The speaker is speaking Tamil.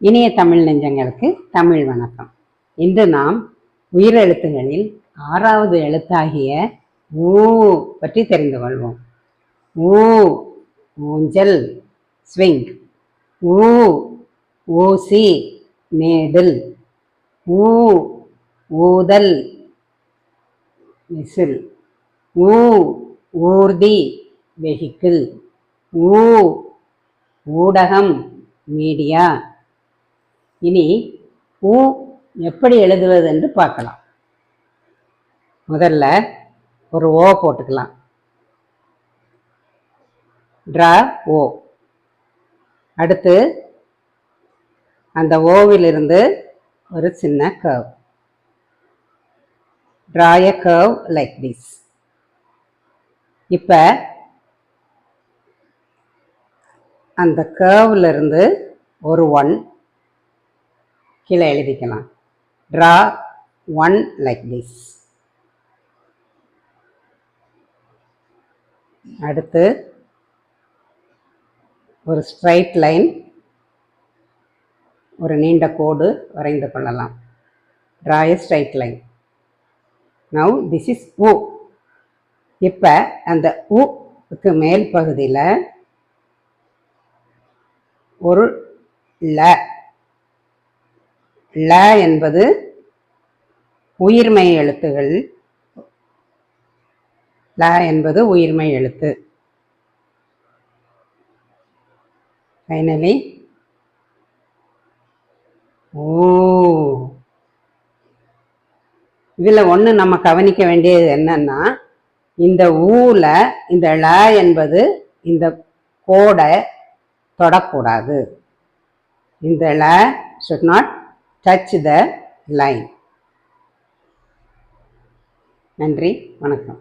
இனிய தமிழ் நெஞ்சங்களுக்கு தமிழ் வணக்கம். இன்று நாம் உயிரெழுத்துகளில் 6வது எழுத்தாகிய ஊ பற்றி தெரிந்து கொள்வோம். ஊ ஊஞ்சல் ஸ்விங், ஊ ஊசி நேடில், ஊ ஊதல் விசில், ஊ ஊர்தி வெஹிக்கிள், ஊ ஊடகம் மீடியா. இனி ஊ எப்படி எழுதுவது என்று பார்க்கலாம். முதல்ல ஒரு ஓ போட்டுக்கலாம். Draw O. அடுத்து அந்த ஓவிலிருந்து ஒரு சின்ன curve. Draw a curve like this. இப்போ அந்த கர்வ்ல இருந்து ஒரு 1 கீழே எழுதிக்கலாம். Draw 1 like this. அடுத்து ஒரு ஸ்ட்ரைட் லைன், ஒரு நீண்ட கோடு வரைந்து கொள்ளலாம். Draw a straight line. Now this is ஊ. இப்போ அந்த ஊக்கு மேல் பகுதியில் ஒரு ல. ல என்பது உயிர்மெய் எழுத்துகள். ல என்பது உயிர்மெய் எழுத்து. ஃபைனலி ஓ. இதில் ஒன்று நம்ம கவனிக்க வேண்டியது என்னன்னா, இந்த ஊல இந்த ல என்பது இந்த கோடை தொடக்கூடாது. இந்த ல should not touch the line. நன்றி, வணக்கம்.